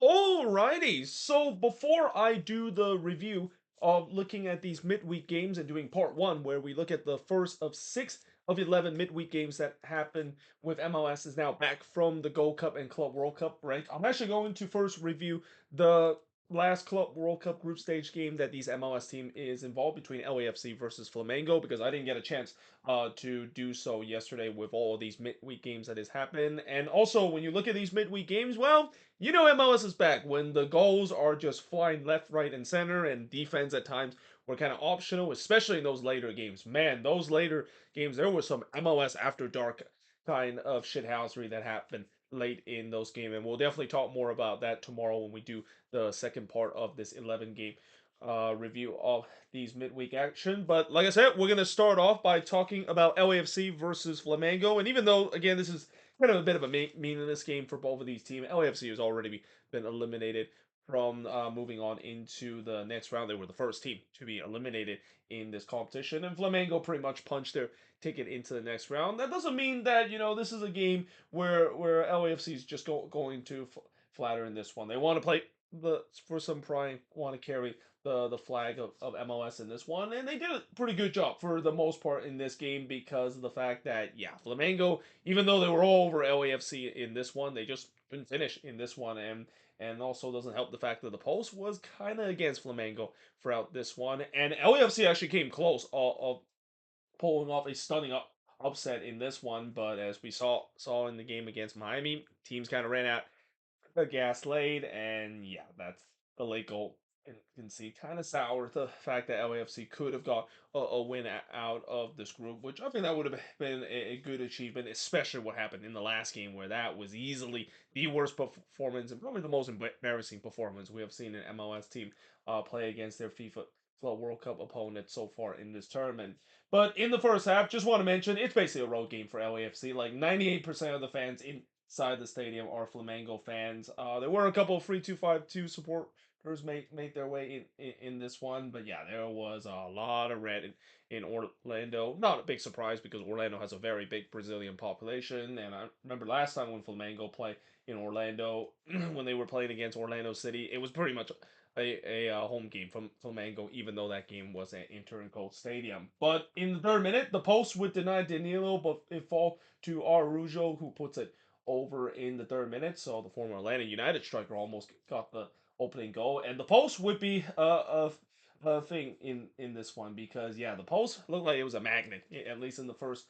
Alrighty, so before I do the review of looking at these midweek games and doing part one, where we look at the first of 6 of 11 midweek games that happen with MLS is now back from the Gold Cup and Club World Cup break, I'm actually going to first review the last Club World Cup group stage game that these MLS team is involved between LAFC versus Flamengo because I didn't get a chance to do so yesterday with all of these midweek games that has happened. And also, when you look at these midweek games, well, you know MLS is back when the goals are just flying left, right, and center, and defense at times were kind of optional, especially in those later games. Man, those later games, there was some MLS after dark kind of shithousery that happened late in those games, and we'll definitely talk more about that tomorrow when we do the second part of this 11 game review of these midweek action. But like I said, we're going to start off by talking about LAFC versus Flamengo, and even though, again, this is kind of a bit of a meaningless game for both of these teams. LAFC has already been eliminated from moving on into the next round. They were the first team to be eliminated in this competition, and Flamengo pretty much punched their ticket into the next round. That doesn't mean that this is a game where LAFC is just going to flatter in this one. They want to play for some pride, want to carry the flag of MLS in this one, and they did a pretty good job for the most part in this game because of the fact that Flamengo, even though they were all over LAFC in this one, they just couldn't finish in this one, and also doesn't help the fact that the post was kind of against Flamengo throughout this one, and LAFC actually came close of pulling off a stunning upset in this one, but as we saw in the game against Miami, teams kind of ran out the gas late, and that's the late goal. And you can see kind of sour the fact that LAFC could have got a win out of this group, which I think that would have been a good achievement, especially what happened in the last game, where that was easily the worst performance and probably the most embarrassing performance we have seen an MLS team play against their FIFA Club World Cup opponent so far in this tournament. But in the first half, just want to mention it's basically a road game for LAFC. Like 98% of the fans inside the stadium are Flamengo fans. There were a couple of 3-2-5-2 supporters made their way in this one, but there was a lot of red in Orlando. Not a big surprise because Orlando has a very big Brazilian population, and I remember last time when Flamengo played in Orlando, when they were playing against Orlando City, it was pretty much a home game from Flamengo, even though that game was at Inter Stadium. But in the third minute, the post would deny Danilo, but it fall to Arujo, who puts it over in the third minute. So the former Atlanta United striker almost got the opening goal, and the post would be a thing in this one because the post looked like it was a magnet at least in the first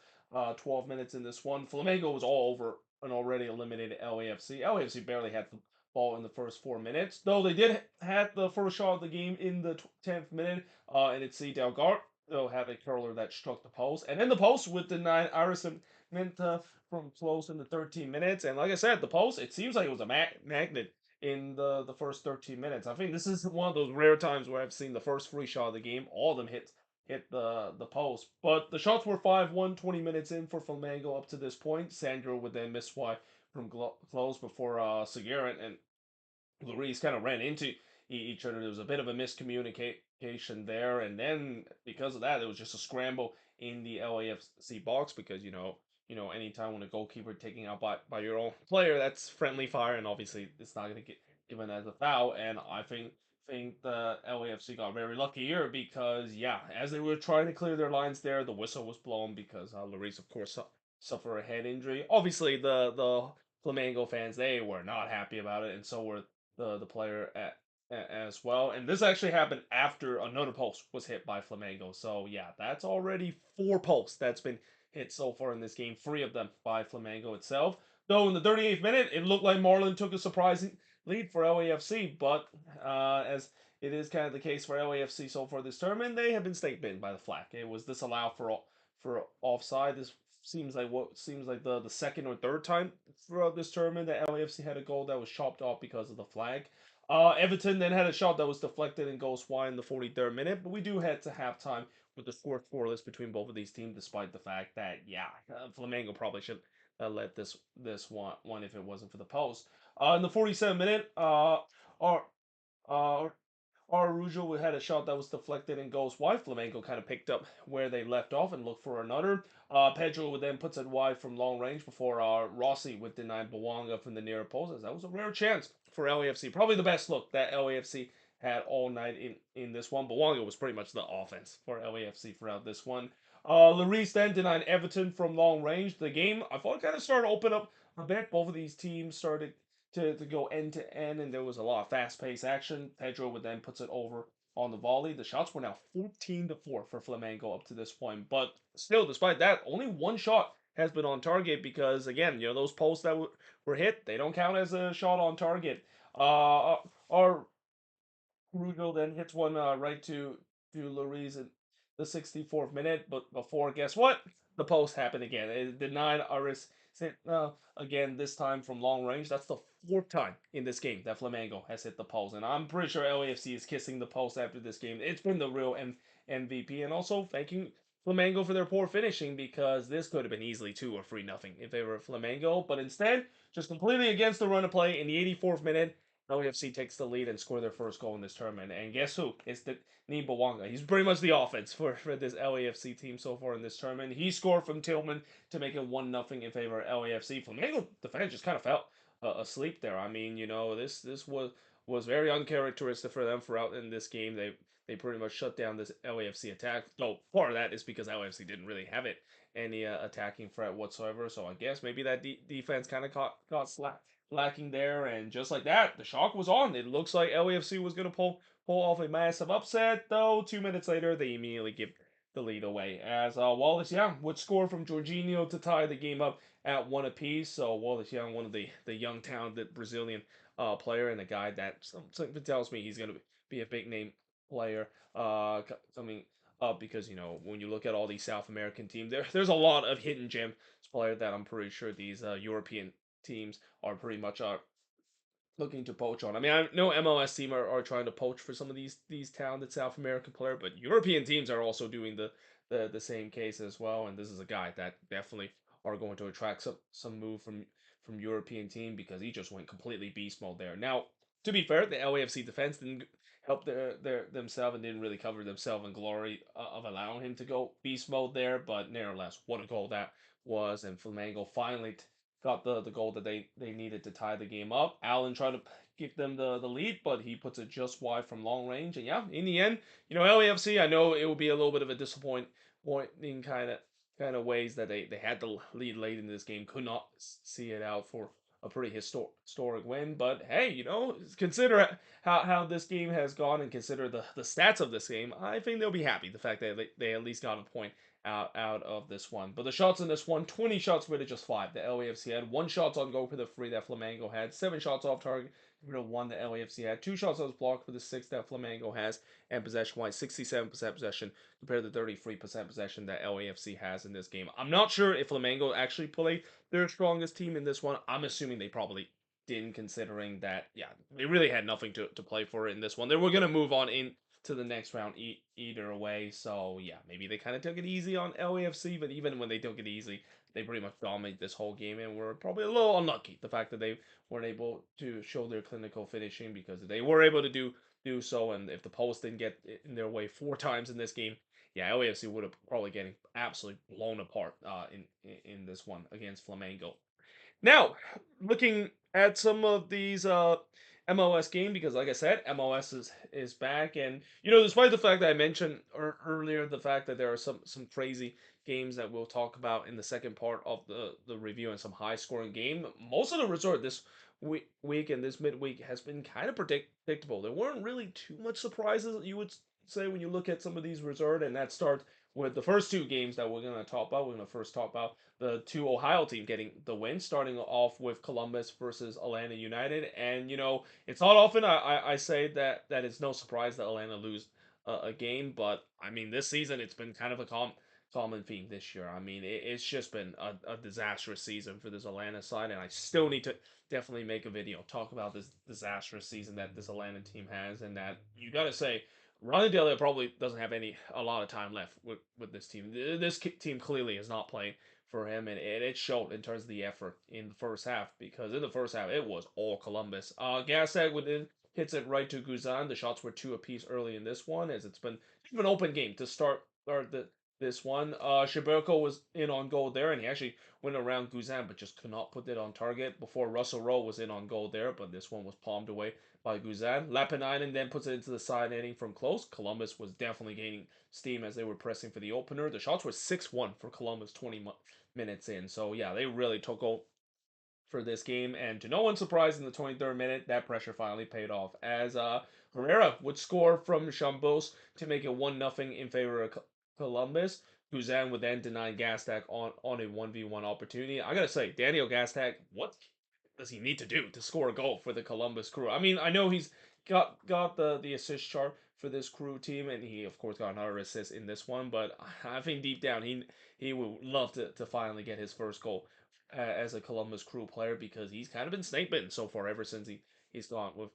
12 minutes in this one. Flamengo was all over an already eliminated LAFC. LAFC barely had the ball in the first 4 minutes, though they did have the first shot of the game in the 10th minute, and it's C. Delgado had a curler that struck the post, and then the post would deny Arison Minta from close in the 13 minutes. And like I said, the post, it seems like it was a magnet in the first 13 minutes. I think this is one of those rare times where I've seen the first free shot of the game, all of them hit the post. But the shots were 5-1, 20 minutes in for Flamengo up to this point. Sandro would then miss wide from close before Seguin and Lloris kind of ran into each other. There was a bit of a miscommunication there, and then because of that, it was just a scramble in the LAFC box because anytime when a goalkeeper taking out by your own player, that's friendly fire, and obviously it's not going to get given as a foul. And I think the LAFC got very lucky here because as they were trying to clear their lines there, the whistle was blown because Lloris, of course, suffered a head injury. Obviously, the Flamengo fans, they were not happy about it, and so were the player as well. And this actually happened after another post was hit by Flamengo. So that's already 4 posts that's been hit so far in this game. 3 of them by Flamengo itself. Though in the 38th minute, it looked like Marlon took a surprising lead for LAFC, but as it is kind of the case for LAFC so far this tournament, they have been snake bitten by the flag. It was disallowed for offside. This seems like the second or third time throughout this tournament that LAFC had a goal that was chopped off because of the flag. Everton then had a shot that was deflected and goes wide in the 43rd minute, but we do head to halftime with the score scoreless between both of these teams, despite the fact that Flamengo probably should let this one if it wasn't for the post. In the 47th minute, our uh, Arujo had a shot that was deflected and goes wide. Flamengo kind of picked up where they left off and looked for another. Pedro would then puts it wide from long range before Rossi would deny Bawanga from the near post. That was a rare chance for LAFC. Probably the best look that LAFC had all night in this one. Bouanga was pretty much the offense for LAFC throughout this one. Lloris then denied Everton from long range. The game, I thought, kind of started to open up a bit. Both of these teams started to go end to end, and there was a lot of fast paced action. Pedro would then puts it over on the volley. The shots were now 14-4 for Flamengo up to this point. But still, despite that, only one shot has been on target because, again, those posts that were hit, they don't count as a shot on target. Our Rudo then hits one right to Lloris in the 64th minute, but before, guess what? The post happened again. It denied Aris again, this time from long range. That's the fourth time in this game that Flamengo has hit the post, and I'm pretty sure LAFC is kissing the post after this game. It's been the real MVP, and also thanking Flamengo for their poor finishing because this could have been easily 2 or 3-0 in favor of Flamengo, but instead, just completely against the run of play in the 84th minute. LAFC takes the lead and score their first goal in this tournament. And guess who? It's the Bouanga. He's pretty much the offense for this LAFC team so far in this tournament. He scored from Tillman to make it 1-0 in favor of LAFC. Flamengo defense just kind of fell asleep there. I mean, this was very uncharacteristic for them throughout in this game. They pretty much shut down this LAFC attack. Though part of that is because LAFC didn't really have any attacking threat whatsoever. So I guess maybe that defense kind of got lacking there, and just like that, the shock was on. It looks like LAFC was going to pull off a massive upset, though 2 minutes later they immediately give the lead away as Wallace Young would score from Jorginho to tie the game up at one apiece. So Wallace Young, one of the young talented Brazilian player, and a guy that something tells me he's going to be a big name player coming up, because when you look at all these South American teams, there's a lot of hidden gem player that I'm pretty sure these European teams are pretty much looking to poach on. I mean, I know MLS team are trying to poach for some of these talented South American player, but European teams are also doing the same case as well. And this is a guy that definitely are going to attract some move from European team, because he just went completely beast mode there. Now, to be fair, the LAFC defense didn't help their themselves and didn't really cover themselves in glory of allowing him to go beast mode there. But nevertheless, what a goal that was, and Flamengo finally got the goal that they needed to tie the game up. Allen tried to give them the lead, but he puts it just wide from long range. And yeah, in the end, LAFC, I know it will be a little bit of a disappointing kind of ways that they had the lead late in this game, could not see it out for a pretty historic win. But hey, consider how this game has gone and consider the stats of this game. I think they'll be happy the fact that they at least got a point out of this one. But the shots in this one, 20 shots for the just 5 the LAFC had, 1 shot on goal for the 3 that Flamengo had, 7 shots off target for the 1 that LAFC had, 2 shots on block for the 6 that Flamengo has, and possession-wise, 67% possession compared to 33% possession that LAFC has in this game. I'm not sure if Flamengo actually played their strongest team in this one. I'm assuming they probably didn't, considering that, yeah, they really had nothing to play for in this one. They were going to move on to the next round either way. So yeah, maybe they kind of took it easy on LAFC, but even when they took it easy, they pretty much dominated this whole game and were probably a little unlucky. The fact that they weren't able to show their clinical finishing, because if they were able to do so, and if the post didn't get in their way 4 times in this game, yeah, LAFC would have probably getting absolutely blown apart in this one against Flamengo. Now, looking at some of these MLS game, because like I said, MLS is back, and despite the fact that I mentioned earlier the fact that there are some crazy games that we'll talk about in the second part of the review, and some high scoring game, most of the resort this week and this midweek has been kind of predictable. There weren't really too much surprises, you would say, when you look at some of these resort, and that starts with the first 2 games that we're going to talk about. We're going to first talk about the 2 Ohio team getting the win, starting off with Columbus versus Atlanta United. And it's not often I say that it's no surprise that Atlanta lose a game, but I mean, this season it's been kind of a common theme this year. I mean, it's just been a disastrous season for this Atlanta side, and I still need to definitely make a video talk about this disastrous season that this Atlanta team has, and that you got to say, Ronnie Delia probably doesn't have a lot of time left with this team. This team clearly is not playing for him, and it showed in terms of the effort in the first half, because in the first half it was all Columbus. Gasag within hits it right to Guzan. The shots were 2 apiece early in this one, as it's been an open game to start or this one. Shiberko was in on goal there, and he actually went around Guzan, but just could not put it on target. Before Russell Rowe was in on goal there, but this one was palmed away by Guzan. Lapinainen then puts it into the side netting from close. Columbus was definitely gaining steam as they were pressing for the opener. The shots were 6-1 for Columbus 20 minutes in. So yeah, they really took for this game, and to no one's surprise, in the 23rd minute, that pressure finally paid off as Herrera would score from Chambos to make it 1-0 in favor of Columbus. Guzan would then deny Gastak on a 1v1 opportunity. I gotta say, Daniel Gastak, what does he need to do to score a goal for the Columbus Crew? I mean, I know he's got the assist chart for this Crew team, and he of course got another assist in this one. But I think deep down he would love to finally get his first goal as a Columbus Crew player because he's kind of been snake bitten so far ever since he's gone with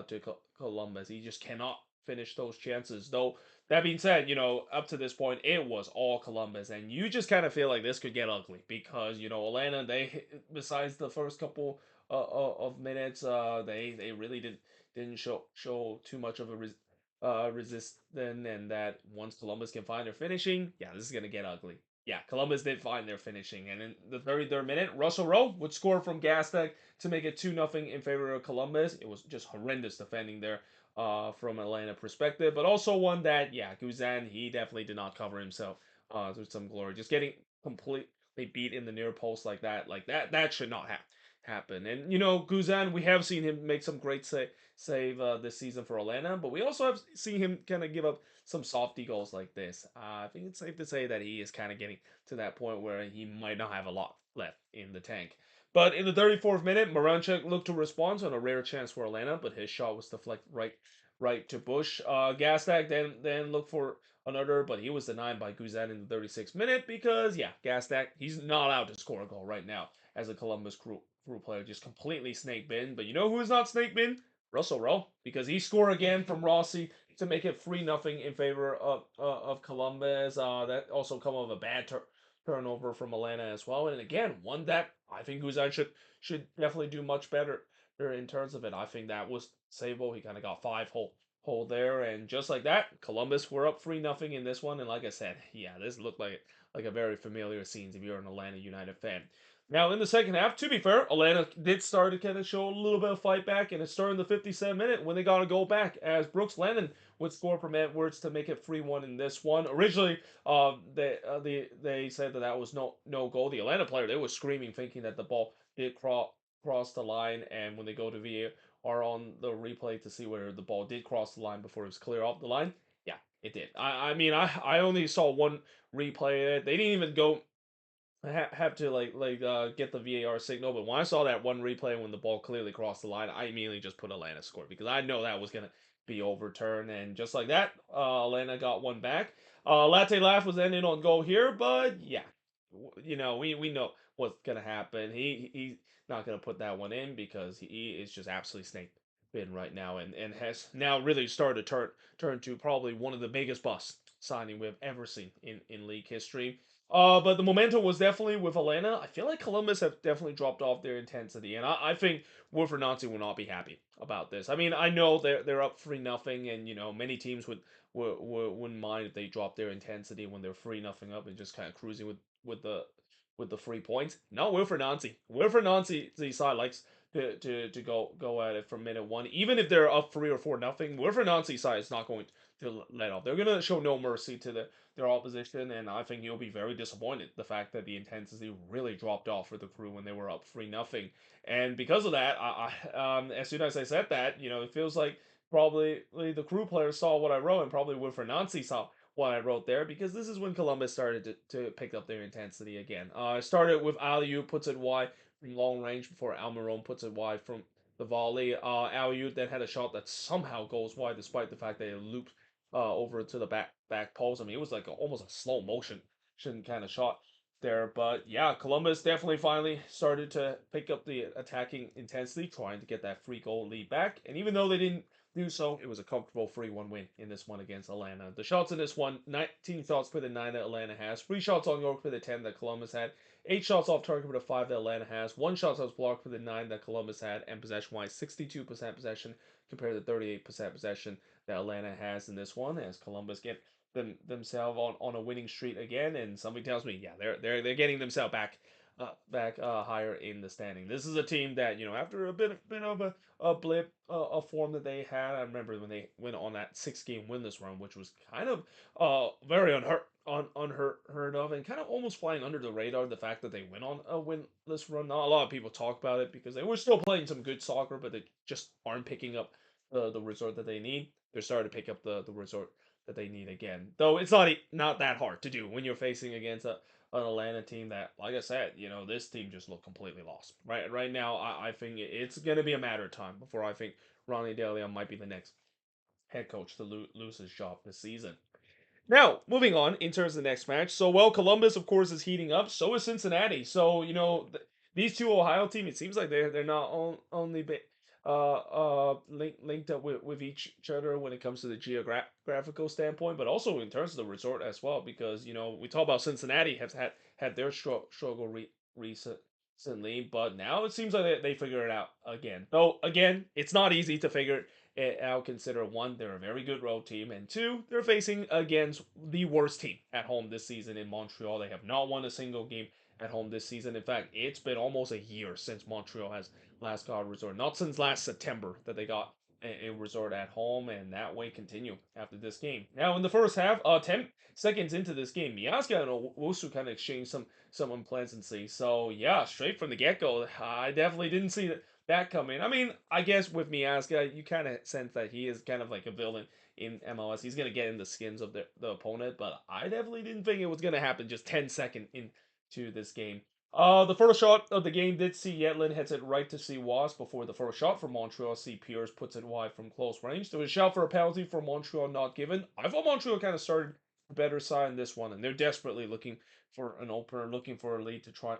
to Columbus. He just cannot finish those chances. Though that being said, up to this point it was all Columbus, and you just kind of feel like this could get ugly because Atlanta, they besides the first couple of minutes, they really didn't show too much of a resistance, and that once Columbus can find their finishing, yeah, this is gonna get ugly. Yeah, Columbus did find their finishing, and in the 33rd minute, Russell Rowe would score from Gastek to make it 2-0 in favor of Columbus. It was just horrendous defending there from Atlanta perspective, but also one that, yeah, Guzan, he definitely did not cover himself with some glory. Just getting completely beat in the near post like that should not happen. And, Guzan, we have seen him make some great save this season for Atlanta, but we also have seen him kind of give up some softy goals like this. I think it's safe to say that he is kind of getting to that point where he might not have a lot left in the tank. But in the 34th minute, Moranchuk looked to respond on a rare chance for Atlanta, but his shot was deflected right to Bush. Gastak then looked for another, but he was denied by Guzan in the 36th minute because, yeah, Gastak, he's not out to score a goal right now as a Columbus Crew player, just completely snake bin. But you know who is not snake bin? Russell Rowe, because he scored again from Rossi to make it 3-0 in favor of Columbus. That also come of a bad turnover from Atlanta as well, and again one that I think Guzan should definitely do much better in terms of it. I think that was Sabo. He kind of got five hole there, and just like that, Columbus were up 3-0 in this one. And like I said, yeah, this looked like a very familiar scenes if you're an Atlanta United fan. Now, in the second half, to be fair, Atlanta did start to kind of show a little bit of fight back, and it started in the 57th minute when they got a goal back as Brooks Lennon would score from Edwards to make it 3-1 in this one. Originally, they said that was no goal. The Atlanta player, they were screaming, thinking that the ball did cross the line, and when they go to VAR on the replay to see whether the ball did cross the line before it was clear off the line, yeah, it did. I mean, I only saw one replay. They didn't even go have to get the VAR signal, but when I saw that one replay when the ball clearly crossed the line, I immediately just put Atlanta score because I know that was gonna be overturned, and just like that, Atlanta got one back. Latte Laugh was ending on goal here, but yeah, we know what's gonna happen. He's not gonna put that one in because he is just absolutely snake bitten right now, and has now really started to turn to probably one of the biggest bust signing we've ever seen in league history. But the momentum was definitely with Atlanta. I feel like Columbus have definitely dropped off their intensity, and I think Wilfred Nancy will not be happy about this. I mean, I know they're up 3-0, and many teams wouldn't mind if they dropped their intensity when they're 3-0 up and just kind of cruising with the 3 points. No, Wilfred Nancy. Wilfred Nancy, the side likes to go at it from minute one, even if they're up 3 or 4-0. Wilfred Nancy side is not going to let off. They're gonna show no mercy to their opposition, and I think you'll be very disappointed the fact that the intensity really dropped off for the Crew when they were up 3-0. And because of that, as soon as I said that, it feels like probably the Crew players saw what I wrote, and probably Wilfred Nancy saw what I wrote there, because this is when Columbus started to pick up their intensity again. Started with Aliu puts it wide from long range before Almiron puts it wide from the volley. Aliu then had a shot that somehow goes wide despite the fact that it looped over to the back post. I mean, it was like almost a slow motion kind of shot there. But yeah, Columbus definitely finally started to pick up the attacking intensity, trying to get that free goal lead back. And even though they didn't do so, it was a comfortable 3-1 win in this one against Atlanta. The shots in this one, 19 shots for the 9 that Atlanta has, 3 shots on goal for the 10 that Columbus had, 8 shots off target for the 5 that Atlanta has, 1 shot that was blocked for the 9 that Columbus had, and possession-wise, 62% possession compared to 38% possession that Atlanta has in this one, as Columbus get themselves on a winning streak again, and somebody tells me, yeah, they're getting themselves back higher in the standing. This is a team that after a bit of a blip, a form that they had. I remember when they went on that 6 game winless run, which was kind of very unheard of, and kind of almost flying under the radar. The fact that they went on a winless run, not a lot of people talk about it because they were still playing some good soccer, but they just aren't picking up the result that they need. They're starting to pick up the result that they need again. Though it's not that hard to do when you're facing against an Atlanta team that, like I said, this team just looked completely lost. Right now, I think it's gonna be a matter of time before I think Ronnie DeLeon might be the next head coach to lose his job this season. Now, moving on in terms of the next match. So, well, Columbus, of course, is heating up. So is Cincinnati. So, these two Ohio teams, it seems like they're not only linked up with each other when it comes to the geographical standpoint, but also in terms of the resort as well. Because we talk about Cincinnati have had their struggle recently, but now it seems like they figure it out again. Though again, it's not easy to figure I'll consider one, they're a very good road team, and two, they're facing against the worst team at home this season in Montreal. They have not won a single game at home this season. In fact, it's been almost a year since Montreal has last got a resort. Not since last September that they got a resort at home, and that way continue after this game. Now, in the first half, 10 seconds into this game, Miazga and Owusu kind of exchanged some unpleasantly. So, yeah, straight from the get go, I definitely didn't see that coming. I mean, I guess with Miazga, you kind of sense that he is kind of like a villain in MLS. He's going to get in the skins of the opponent, but I definitely didn't think it was going to happen just 10 seconds into this game. The first shot of the game did see Yetlin hits it right to see Wasp before the first shot for Montreal. See Pierce puts it wide from close range. There was a shout for a penalty for Montreal not given. I thought Montreal kind of started a better side in this one, and they're desperately looking for an opener, looking for a lead to try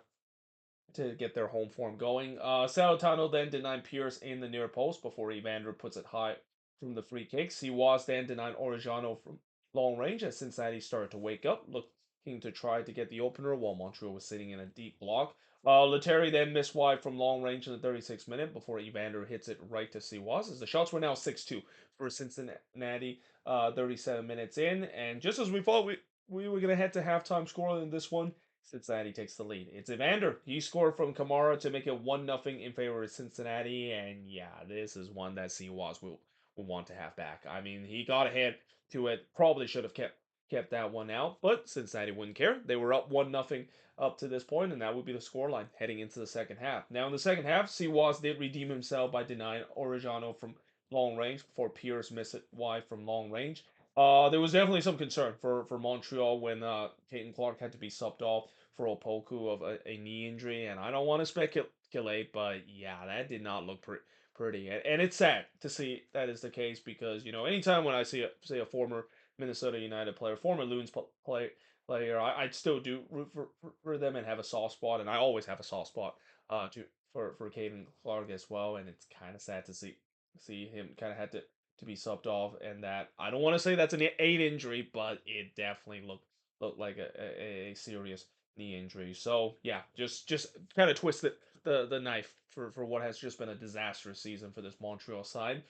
to get their home form going. Salutano then denied Pierce in the near post before Evander puts it high from the free kick. Siwas then denied Orejano from long range as Cincinnati started to wake up, looking to try to get the opener while Montreal was sitting in a deep block. Letary then missed wide from long range in the 36th minute before Evander hits it right to Siwas as the shots were now 6-2 for Cincinnati 37 minutes in. And just as we thought we were going to head to halftime scoring in this one, Cincinnati takes the lead. It's Evander. He scored from Kamara to make it 1-0 in favor of Cincinnati. And yeah, this is one that Siwas will want to have back. I mean, he got ahead to it. Probably should have kept that one out, but Cincinnati wouldn't care. They were up 1-0 up to this point, and that would be the scoreline heading into the second half. Now, in the second half, Siwas did redeem himself by denying Orejano from long range before Pierce missed it wide from long range. There was definitely some concern for Montreal when Caden Clark had to be subbed off for Opoku of a knee injury, and I don't want to speculate, but yeah, that did not look pretty, and it's sad to see that is the case because anytime when I see a former Minnesota United player, former Loons player, I'd still do root for them and have a soft spot, and I always have a soft spot for Caden Clark as well, and it's kind of sad to see him kind of had to be subbed off, and that I don't want to say that's an eight injury, but it definitely looked like a serious knee injury. So yeah, just kind of twisted the knife for what has just been a disastrous season for this Montreal side.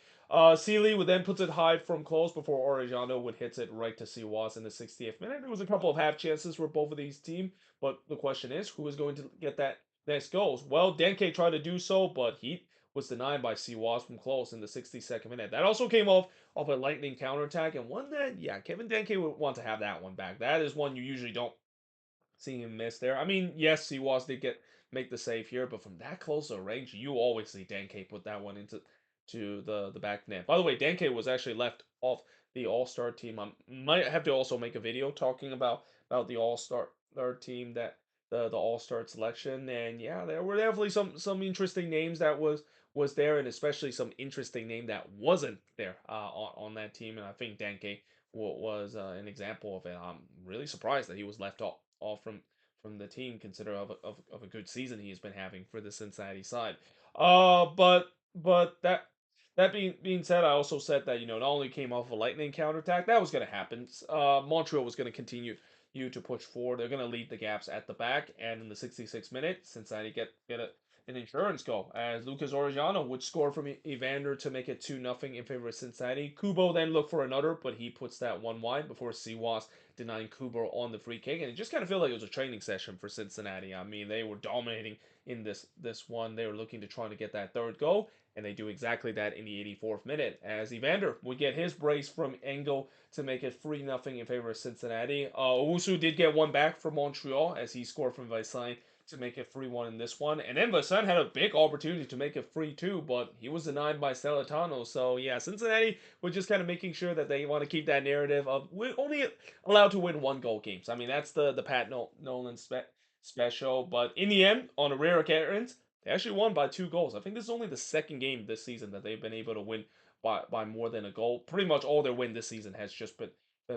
Sealy would then puts it high from close before Orejano would hit it right to Siwas in the 60th minute. There was a couple of half chances for both of these teams, but the question is who is going to get that next goals? Well, Denke tried to do so, but he was denied by Siwas from close in the 62nd minute. That also came off a lightning counterattack, and one that, yeah, Kevin Denke would want to have that one back. That is one you usually don't see him miss there. I mean, yes, Siwas did make the save here, but from that close of range, you always see Denke put that one into the back net. By the way, Denke was actually left off the All Star team. I might have to also make a video talking about the All Star team that the All Star selection. And yeah, there were definitely some interesting names that was there, and especially some interesting name that wasn't there on that team. And I think Denke was an example of it. I'm really surprised that he was left off from the team, considering of a good season he has been having for the Cincinnati side. But that being said, I also said that not only came off a lightning counterattack, that was going to happen. Montreal was going to continue to push forward. They're going to lead the gaps at the back, and in the 66th minute, Cincinnati get an insurance goal as Lucas Orellano would score from Evander to make it 2-0 in favor of Cincinnati. Kubo then looked for another, but he puts that one wide before Siwas denying Kubo on the free kick. And it just kind of felt like it was a training session for Cincinnati. I mean, they were dominating in this one. They were looking to try to get that third goal, and they do exactly that in the 84th minute as Evander would get his brace from Engel to make it 3-0 in favor of Cincinnati. Owusu did get one back from Montreal as he scored from Vincent to make it 3-1 in this one. And then Vincent had a big opportunity to make it 3-2, but he was denied by Celentano. So, yeah, Cincinnati was just kind of making sure that they want to keep that narrative of we're only allowed to win one goal games. I mean, that's the Pat Nolan special. But in the end, on a rare occurrence, they actually won by 2 goals. I think this is only the second game this season that they've been able to win by more than a goal. Pretty much all their win this season has just been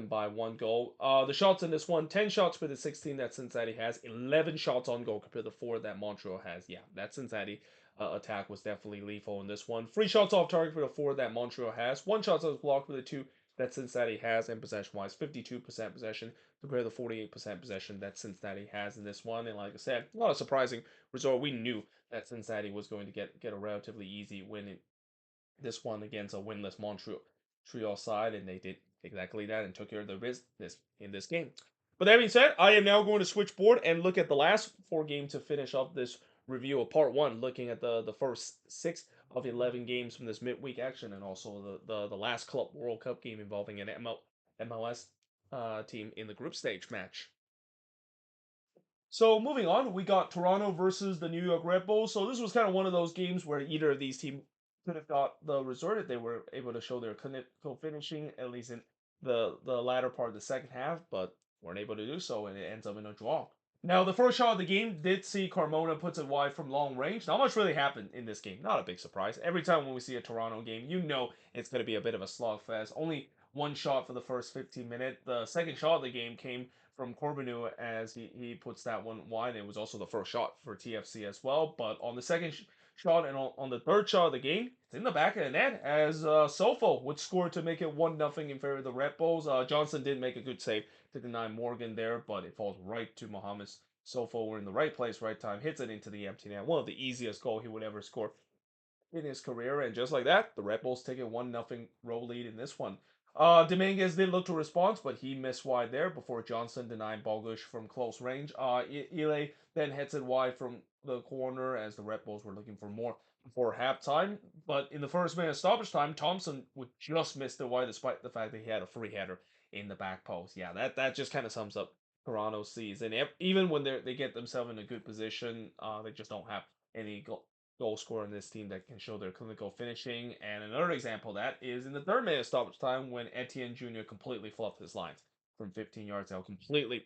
by 1 goal. The shots in this one, 10 shots for the 16 that Cincinnati has, 11 shots on goal compared to 4 that Montreal has. Yeah, that Cincinnati attack was definitely lethal in this one. 3 shots off target for the 4 that Montreal has, 1 shot that was blocked for the 2 that Cincinnati has, and possession-wise, 52% possession compared to the 48% possession that Cincinnati has in this one. And like I said, not a surprising result. We knew that Cincinnati was going to get a relatively easy win in this one against a winless Montreal side, and they did exactly that and took care of their business in this game. But that being said, I am now going to switch board and look at the last 4 games to finish up this review of part one, looking at the first 6 of 11 games from this midweek action, and also the last Club World Cup game involving an MLS team in the group stage match. So moving on, we got Toronto versus the New York Red Bulls. So this was kind of one of those games where either of these teams could have got the result if they were able to show their clinical finishing, at least in the latter part of the second half, but weren't able to do so, and it ends up in a draw. Now, the first shot of the game did see Carmona puts it wide from long range. Not much really happened in this game. Not a big surprise. Every time when we see a Toronto game, you know it's going to be a bit of a slugfest. Only one shot for the first 15 minutes. The second shot of the game came from Corbinu as he puts that one wide. It was also the first shot for TFC as well. But on the second shot and on the third shot of the game, it's in the back of the net as Sofo would score to make it 1-0 in favor of the Red Bulls. Johnson did make a good save to deny Morgan there, but it falls right to Mohamed Sofo. We're in the right place, right time, hits it into the empty net. One of the easiest goal he would ever score in his career, and just like that, the Red Bulls take a 1-0 road lead in this one. Dominguez did look to respond, but he missed wide there before Johnson denied Bogush from close range. Ile then hits it wide from the corner as the Red Bulls were looking for more before halftime. But in the first minute of stoppage time, Thompson would just miss the wide despite the fact that he had a free header in the back post. Yeah, that just kind of sums up Toronto's season. Even when they get themselves in a good position, they just don't have any goal scorer in this team that can show their clinical finishing. And another example of that is in the third minute of stoppage time when Etienne Jr. completely fluffed his lines from 15 yards out, completely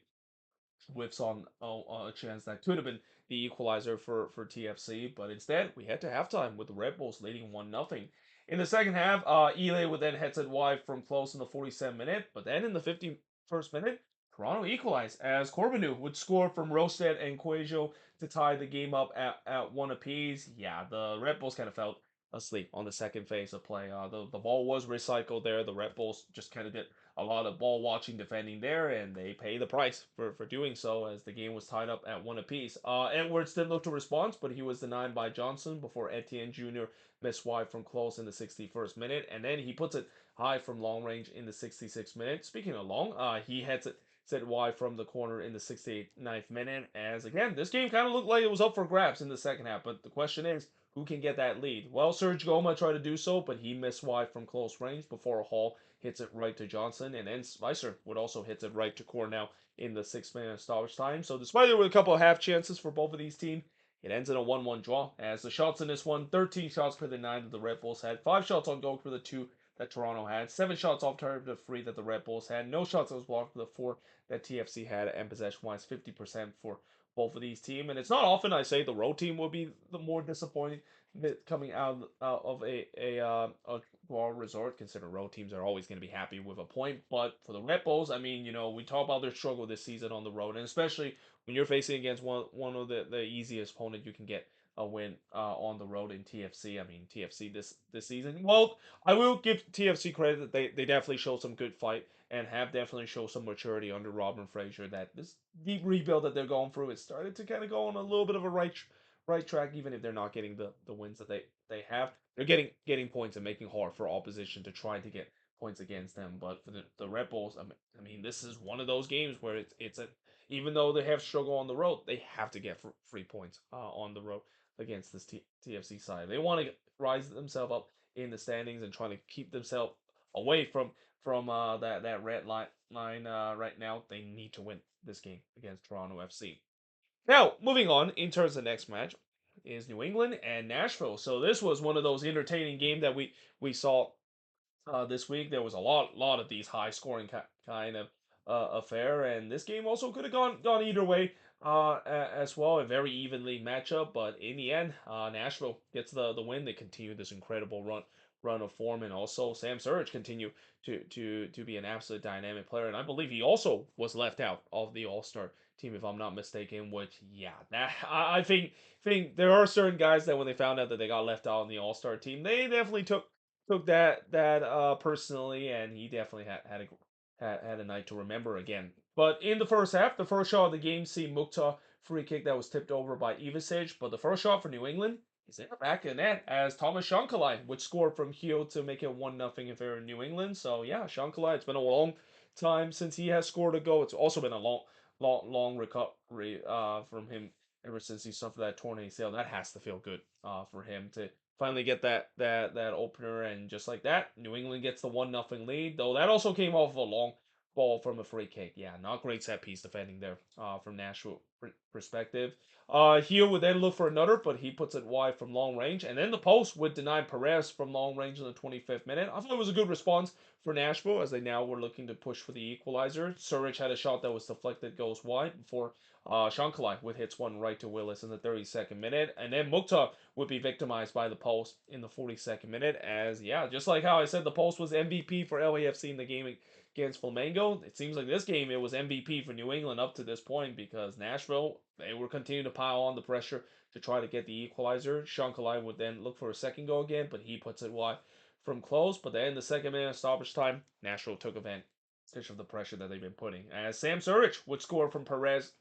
whiffs on a chance that could have been the equalizer for TFC. But instead, we head to halftime with the Red Bulls leading 1-0. In the second half, Ile would then head it wide from close in the 47th minute. But then in the 51st minute, Toronto equalized as Corbinu would score from Rosted and Cuejo to tie the game up at one apiece. Yeah, the Red Bulls kind of felt asleep on the second phase of play. The ball was recycled there. The Red Bulls just kind of did a lot of ball watching defending there, and they pay the price for doing so as the game was tied up at one apiece. Edwards did look to respond, but he was denied by Johnson before Etienne Jr. missed wide from close in the 61st minute, and then he puts it high from long range in the 66th minute. Speaking of long, he heads it set wide from the corner in the 69th minute. As again, this game kind of looked like it was up for grabs in the second half, but the question is, who can get that lead? Well, Serge Goma tried to do so, but he missed wide from close range before Hall hits it right to Johnson, and then Spicer would also hit it right to Cornell in the 6 minute stoppage time. So despite there were a couple of half chances for both of these teams, it ends in a 1-1 draw. As the shots in this one, 13 shots for the 9 that the Red Bulls had, 5 shots on goal for the 2 that Toronto had, 7 shots off target for the 3 that the Red Bulls had, no shots that was blocked for the 4 that TFC had, and possession-wise, 50% for both of these teams. And it's not often I say the road team will be the more disappointing coming out of a Guar resort, considering road teams are always going to be happy with a point. But for the Red Bulls, I mean, we talk about their struggle this season on the road, and especially when you're facing against one of the easiest opponent you can get a win on the road in TFC. I mean, TFC this season. Well, I will give TFC credit that they definitely showed some good fight and have definitely showed some maturity under Robin Fraser. That this deep rebuild that they're going through, it started to kind of go on a little bit of a right track, even if they're not getting the wins that they have. They're getting points and making hard for opposition to try to get points against them. But for the Red Bulls, I mean, this is one of those games where it's a even though they have struggle on the road, they have to get free points on the road against this TFC side. They want to rise themselves up in the standings and trying to keep themselves away from that red line right now. They need to win this game against Toronto FC. Now, moving on, in terms of the next match is New England and Nashville. So this was one of those entertaining games that we saw this week. There was a lot of these high scoring kind of affair, and this game also could have gone either way as well. A very evenly matchup, but in the end, Nashville gets the win. They continue this incredible run of form, and also Sam Surridge continue to be an absolute dynamic player, and I believe he also was left out of the All Star team if I'm not mistaken. Which yeah, that I think there are certain guys that when they found out that they got left out on the All Star team, they definitely took that personally, and he definitely had a night to remember again. But in the first half, the first shot of the game, see Mukhtar free kick that was tipped over by Ivicic, but the first shot for New England is in the back of the net as Thomas Shankalai would score from heel to make it 1-0 in favor of New England. So yeah, Shankalai, it's been a long time since he has scored a goal. It's also been a long recovery from him ever since he suffered that torn ACL. That has to feel good for him to finally get that opener, and just like that, New England gets the 1-0 lead. Though that also came off of a long ball from a free kick. Yeah, not great set piece defending there from Nashville perspective. Heel would then look for another, but he puts it wide from long range, and then the post would deny Perez from long range in the 25th minute. I thought it was a good response for Nashville as they now were looking to push for the equalizer. Surridge had a shot that was deflected, goes wide before Shankalai would hits one right to Willis in the 32nd minute, and then Mukhtar would be victimized by the post in the 42nd minute. As yeah, just like how I said, the post was MVP for LAFC in the game against Flamengo. It seems like this game it was MVP for New England up to this point because Nashville they were continuing to pile on the pressure to try to get the equalizer. Shankalai would then look for a second goal again, but he puts it wide from close. But then in the second minute of stoppage time, Nashville took advantage of the pressure that they've been putting. As Sam Surridge would score from Perez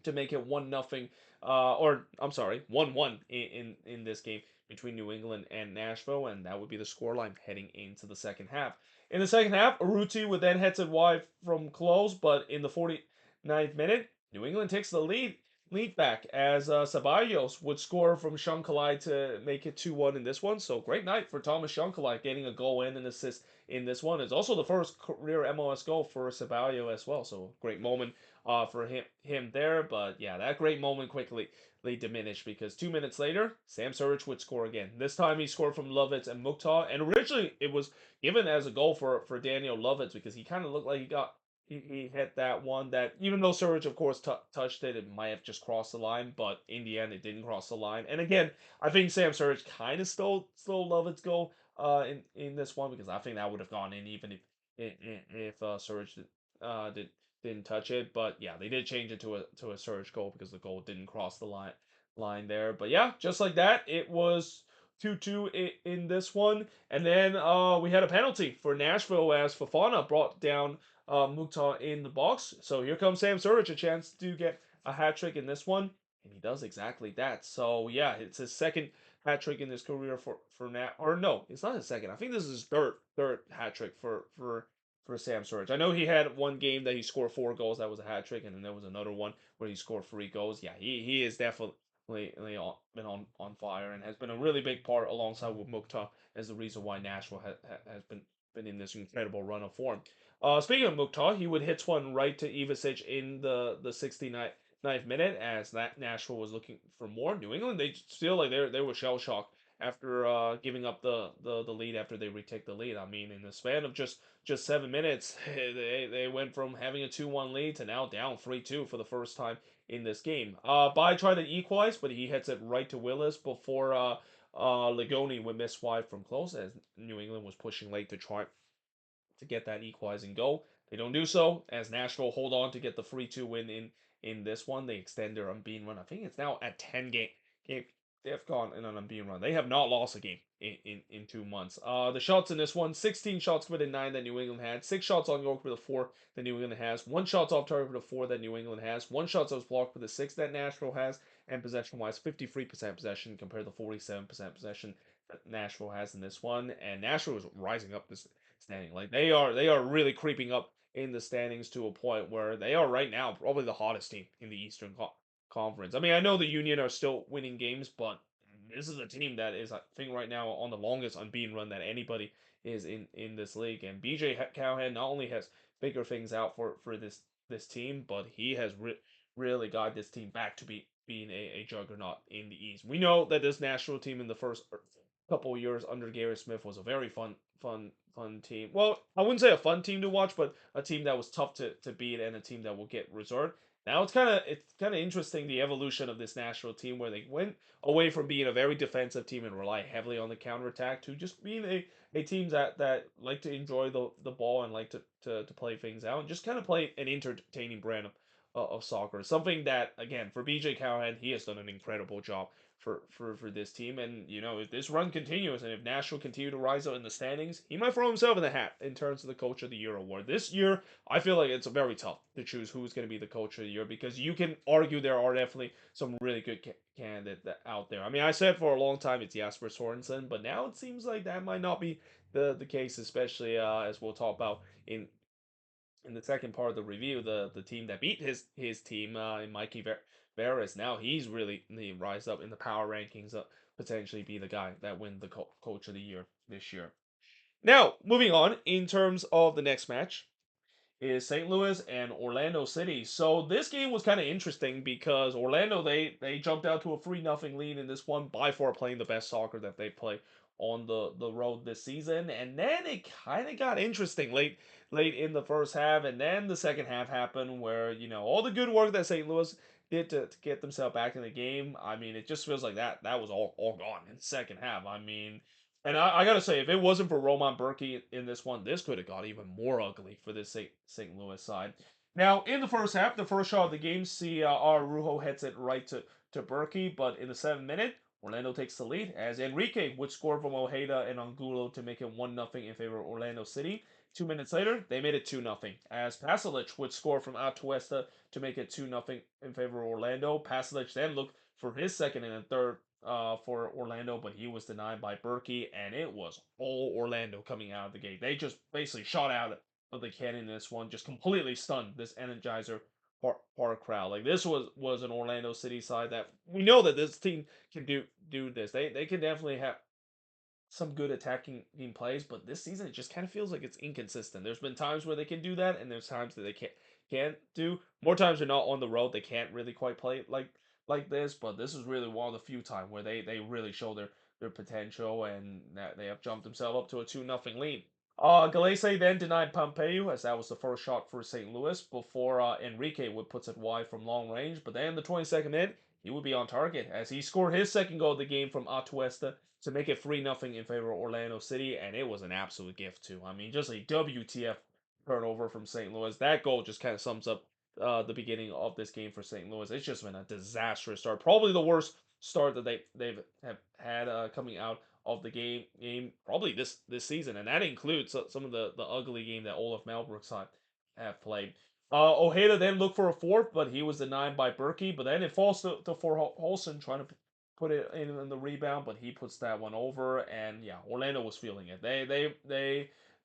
to make it 1-0, or I'm sorry, 1-1 in this game between New England and Nashville, and that would be the scoreline heading into the second half. In the second half, Urruti would then head it wide from close, but in the 49th minute, New England takes the lead back as Ceballos would score from Shankalai to make it 2-1 in this one. So great night for Thomas Shankalai getting a goal and an assist in this one. It's also the first career MLS goal for Ceballos as well. So great moment for him there. But yeah, that great moment quickly diminished because 2 minutes later, Sam Surridge would score again. This time he scored from Lovitz and Mukhtar, and originally it was given as a goal for Daniel Lovitz because he kind of looked like he hit that one that even though Surridge of course touched it, it might have just crossed the line, but in the end it didn't cross the line. And again, I think Sam Surridge kind of stole Lovett's goal in this one because I think that would have gone in even if Surridge didn't touch it. But yeah, they did change it to a Surridge goal because the goal didn't cross the line there. But yeah, just like that, it was 2-2 in this one. And then we had a penalty for Nashville as Fofana brought down Mukhtar in the box. So here comes Sam Surridge, a chance to get a hat trick in this one, and he does exactly that. So yeah, it's his second hat trick in his career for Nat. Or no, it's not his second. I think this is his third hat trick for Sam Surridge. I know he had one game that he scored 4 goals. That was a hat trick, and then there was another one where he scored 3 goals. Yeah, he is definitely been on fire and has been a really big part alongside with Mukhtar as the reason why Nashville has been in this incredible run of form. Speaking of Mukhtar, he would hit one right to Ivicic in the 69th minute as that Nashville was looking for more. New England, they feel like they were shell shocked after giving up the lead after they retake the lead. I mean, in the span of just 7 minutes, they went from having a 2-1 lead to now down 3-2 for the first time in this game. Bai tried to equalize, but he hits it right to Willis before Legoni would miss wide from close as New England was pushing late to try to get that equalizing goal. They don't do so as Nashville hold on to get the 3-2 win in this one. They extend their unbeaten run. I think it's now at 10 game. They have gone in an unbeaten run. They have not lost a game in 2 months. The shots in this one, 16 shots committed, 9 that New England had. 6 shots on goal for the 4 that New England has. 1 shots off target for the 4 that New England has. 1 shot that was blocked for the 6 that Nashville has. and possession-wise, 53% possession compared to 47% possession that Nashville has in this one. And Nashville is rising up this standing. Like they are really creeping up in the standings to a point where they are right now probably the hottest team in the Conference. I mean, I know the Union are still winning games, but this is a team that is, I think, right now on the longest unbeaten run that anybody is in this league. And BJ Cowhead not only has figure things out for this team, but he has really got this team back to being a juggernaut in the East. We know that this national team in the first couple of years under Gary Smith was a very fun team. Well, I wouldn't say a fun team to watch, but a team that was tough to beat and a team that will get reserved. Now it's kind of interesting the evolution of this national team where they went away from being a very defensive team and rely heavily on the counterattack to just being a team that like to enjoy the ball and like to play things out and just kind of play an entertaining brand of soccer. Something that, again, for BJ Cowhead, he has done an incredible job for this team. And if this run continues and if Nashville continue to rise up in the standings, he might throw himself in the hat in terms of the Coach of the Year award. This year, I feel like it's very tough to choose who's going to be the Coach of the Year because you can argue there are definitely some really good candidates out there. I mean, I said for a long time it's Jasper Sorensen, but now it seems like that might not be the case, especially as we'll talk about in the second part of the review, the team that beat his team in Mikey Veras. Now he's really he rise up in the power rankings, potentially be the guy that win the Coach of the Year this year. Now moving on in terms of the next match is St. Louis and Orlando City. So this game was kind of interesting because Orlando they jumped out to a 3-0 lead in this one, by far playing the best soccer that they play on the road this season. And then it kind of got interesting late in the first half, and then the second half happened where all the good work that St. Louis did to get themselves back in the game. I mean, it just feels like that was all gone in the second half. I mean, and I gotta say, if it wasn't for Roman Berkey in this one, this could have got even more ugly for this St. Louis side. Now, in the first half, the first shot of the game, see Arujo hits it right to Berkey, but in the 7th minute, Orlando takes the lead as Enrique would score from Ojeda and Angulo to make it 1-0 in favor of Orlando City. 2 minutes later, they made it 2-0 as Pasalic would score from Atuesta to make it 2-0 in favor of Orlando. Pasalic then looked for his second and third for Orlando, but he was denied by Berkey, and it was all Orlando coming out of the gate. They just basically shot out of the cannon in this one, just completely stunned this Energizer Park crowd. Like this was an Orlando City side that we know that this team can do this. They can definitely have some good attacking team plays, but this season it just kind of feels like it's inconsistent. There's been times where they can do that, and there's times that they can't do. More times they're not on the road. They can't really quite play like this, but this is really one of the few times where they really show their potential and that they have jumped themselves up to a 2-0 lead. Galese then denied Pompeu as that was the first shot for St. Louis before Enrique would puts it wide from long range. But then in the 22nd minute, he would be on target as he scored his second goal of the game from Atuesta to make it 3-0 in favor of Orlando City, and it was an absolute gift too. I mean, just a WTF turnover from St. Louis. That goal just kind of sums up the beginning of this game for St. Louis. It's just been a disastrous start, probably the worst start that they've have had coming out of the game probably this season, and that includes some of the ugly game that Olaf Malbrook have played. Ojeda then looked for a fourth, but he was denied by Berkey. But then it falls to for Holson trying to put it in the rebound, but he puts that one over. And yeah, Orlando was feeling it.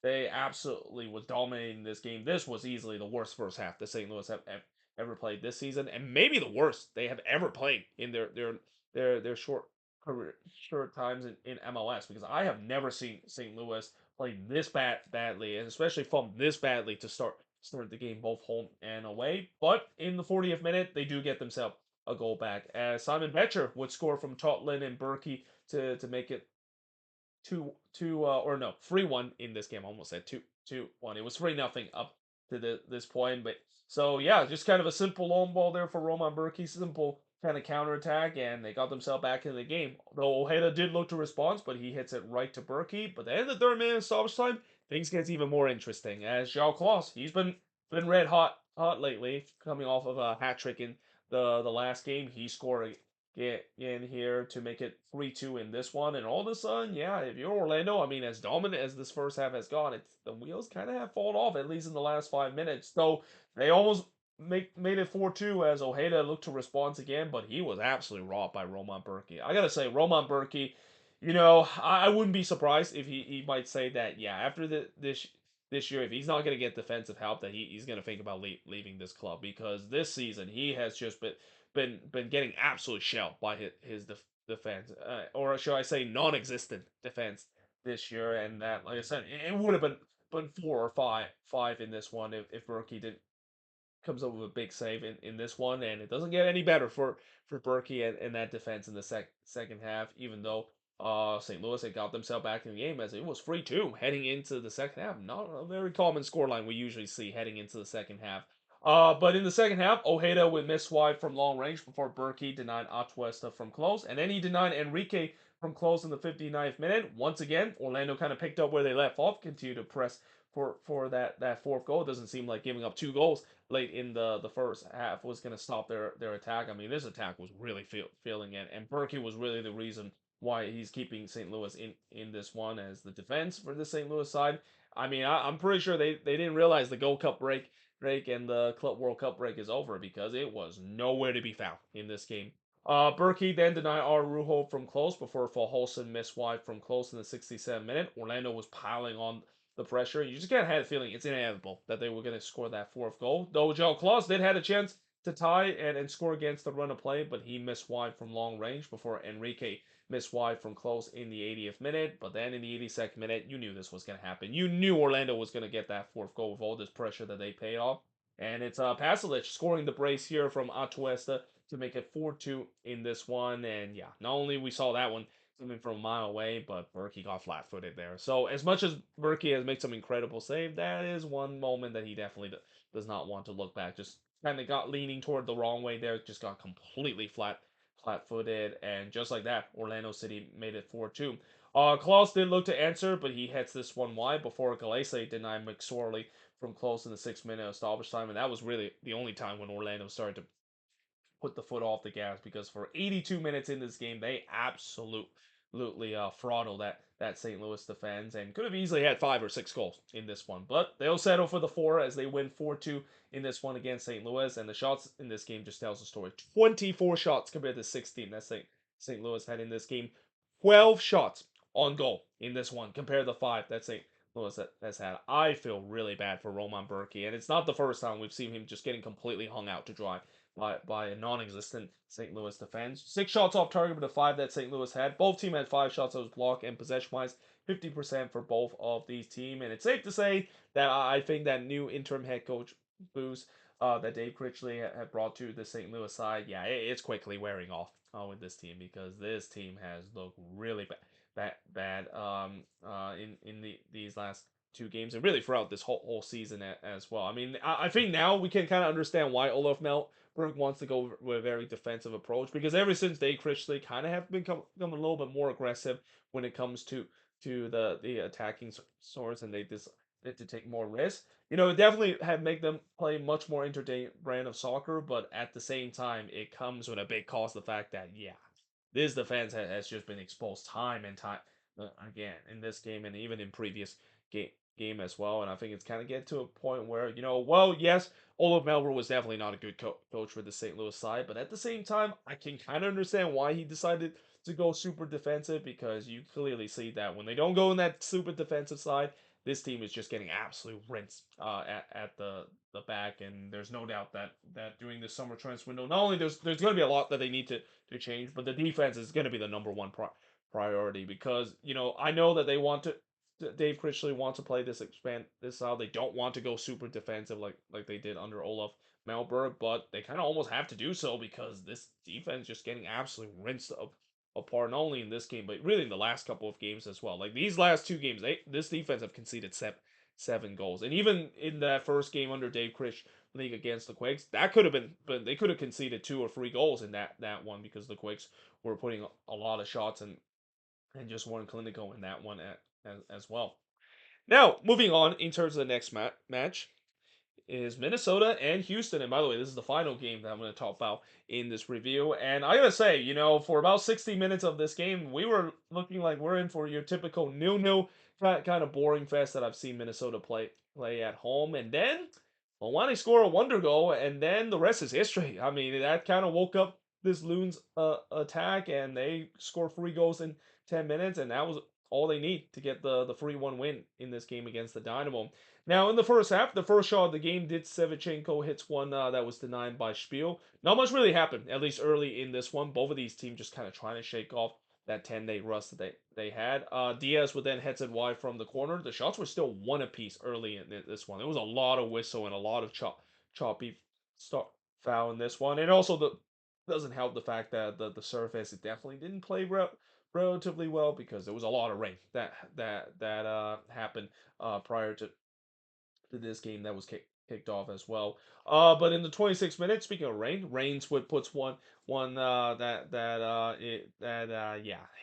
They absolutely was dominating this game. This was easily the worst first half that St. Louis have ever played this season, and maybe the worst they have ever played in their short times in MLS, because I have never seen St. Louis play this badly, and especially from this badly to start the game both home and away. But in the 40th minute, they do get themselves a goal back as Simon Betcher would score from Totlin and Berkey to make it 3-1 in this game. I almost said 2-1. It was 3-0 up to this point. But so yeah, just kind of a simple long ball there for Roman Berkey, simple kind of counterattack, and they got themselves back in the game. Though Ojeda did look to respond, but he hits it right to Berkey. But then in the 3rd minute stoppage time, things gets even more interesting as João Klaus, he's been red hot lately, coming off of a hat trick in the last game. He scored get in here to make it 3-2 in this one. And all of a sudden, yeah, if you're Orlando, I mean, as dominant as this first half has gone, it's the wheels kind of have fallen off, at least in the last 5 minutes. So they almost made it 4-2 as Ojeda looked to respond again, but he was absolutely robbed by Roman Berkey. I gotta say, Roman Berkey, I wouldn't be surprised if he might say that, yeah, after this year, if he's not gonna get defensive help, that he's gonna think about leaving this club, because this season he has just been getting absolutely shelled by his defense, or should I say, non-existent defense this year, and that, like I said, it would have been 4 or 5 in this one if Berkey didn't comes up with a big save in this one, and it doesn't get any better for Berkey and that defense in the second half, even though St. Louis had got themselves back in the game as it was 3-2 heading into the second half. Not a very common scoreline we usually see heading into the second half. But in the second half, Ojeda would miss wide from long range before Berkey denied Atuesta from close, and then he denied Enrique from close in the 59th minute. Once again, Orlando kind of picked up where they left off, continued to press for that fourth goal. It doesn't seem like giving up 2 goals late in the first half was going to stop their attack. I mean, this attack was really feeling it, and Berkey was really the reason why he's keeping St. Louis in this one as the defense for the St. Louis side. I mean, I'm pretty sure they didn't realize the Gold Cup break and the Club World Cup break is over, because it was nowhere to be found in this game. Berkey then denied Araujo from close before Folholson missed wide from close in the 67th minute. Orlando was piling on the pressure. You just can't have the feeling it's inevitable that they were going to score that fourth goal. Though Joe Claus did have a chance to tie and score against the run of play, but he missed wide from long range before Enrique missed wide from close in the 80th minute. But then in the 82nd minute, you knew this was going to happen. You knew Orlando was going to get that fourth goal with all this pressure that they paid off. And it's Pasalic scoring the brace here from Atuesta to make it 4-2 in this one. And yeah, not only we saw that one coming from a mile away, but Berkey got flat-footed there. So as much as Berkey has made some incredible save, that is one moment that he definitely does not want to look back. Just kind of got leaning toward the wrong way there, just got completely flat-footed, and just like that, Orlando City made it 4-2. Klaus did look to answer, but he hits this one wide before Galese denied McSorley from close in the 6 minute of stoppage time, and that was really the only time when Orlando started to put the foot off the gas, because for 82 minutes in this game, they absolutely throttled that St. Louis defense and could have easily had 5 or 6 goals in this one. But they'll settle for the 4 as they win 4-2 in this one against St. Louis. And the shots in this game just tells the story. 24 shots compared to 16 that St. Louis had in this game. 12 shots on goal in this one compared to 5 that St. Louis has had. I feel really bad for Roman Berkey, and it's not the first time we've seen him just getting completely hung out to dry by a non-existent St. Louis defense. 6 shots off target with the 5 that St. Louis had. Both teams had 5 shots that was blocked, and possession-wise, 50% for both of these teams. And it's safe to say that I think that new interim head coach boost that Dave Critchley had brought to the St. Louis side, yeah, it's quickly wearing off with this team, because this team has looked really bad in these last 2 games, and really throughout this whole season as well. I mean, I think now we can kind of understand why Olaf Melberg wants to go with a very defensive approach, because ever since Dave Critchley kind of have become a little bit more aggressive when it comes to the attacking source, and they decided to take more risks. It definitely have make them play much more entertaining brand of soccer, but at the same time, it comes with a big cost. The fact that, yeah, this defense has just been exposed time and time again in this game, and even in previous game as well. And I think it's kind of getting to a point where, well, yes, Olaf Melber was definitely not a good coach for the St. Louis side, but at the same time, I can kind of understand why he decided to go super defensive, because you clearly see that when they don't go in that super defensive side, this team is just getting absolute rinsed at the back. And there's no doubt that during the summer transfer window, not only there's going to be a lot that they need to change, but the defense is going to be the number one priority, because I know that they want to. Dave Critchley wants to play this style. They don't want to go super defensive like they did under Olaf Melberg, but they kind of almost have to do so, because this defense just getting absolutely rinsed apart, not only in this game, but really in the last couple of games as well. Like these last 2 games, this defense have conceded seven goals, and even in that first game under Dave Critch League against the Quakes, that could have been, but they could have conceded 2 or 3 goals in that one, because the Quakes were putting a lot of shots and just weren't clinical in that one as well. Now, moving on in terms of the next match is Minnesota and Houston. And by the way, this is the final game that I'm going to talk about in this review. And I gotta say, for about 60 minutes of this game, we were looking like we're in for your typical nil-nil kind of boring fest that I've seen Minnesota play at home. And then Well, when they score a wonder goal, and then the rest is history. I mean, that kind of woke up this Loons attack, and they score 3 goals in 10 minutes, and that was all they need to get the 3-1 win in this game against the Dynamo. Now, in the first half, the first shot of the game, did Sevchenko hits one that was denied by Spiel. Not much really happened, at least early in this one. Both of these teams just kind of trying to shake off that 10-day rust that they had. Diaz would then heads it wide from the corner. The shots were still one apiece early in this one. There was a lot of whistle and a lot of choppy start foul in this one. And also the doesn't help the fact that the surface it definitely didn't play relatively well because there was a lot of rain that happened prior to this game that was kicked off as well. But in the 26 minutes, speaking of rain, Reigns would puts one yeah,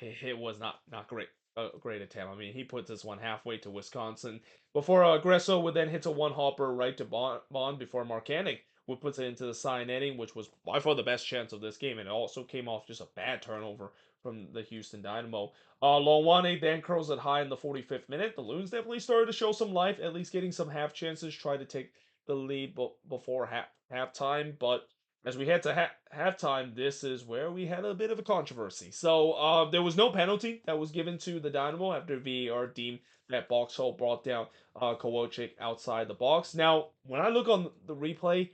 it was not great. A great attempt. I mean, he puts this one halfway to Wisconsin before Gresso would then hit a one hopper right to Bond before Marcanic would put it into the side netting, which was by far the best chance of this game, and it also came off just a bad turnover from the Houston Dynamo. Longwane then curls it high in the 45th minute. The Loons definitely started to show some life, at least getting some half chances, try to take the lead before halftime. But as we head to halftime, this is where we had a bit of a controversy. So there was no penalty that was given to the Dynamo after VAR deemed that Boxall brought down Kowalczyk outside the box. Now, when I look on the replay,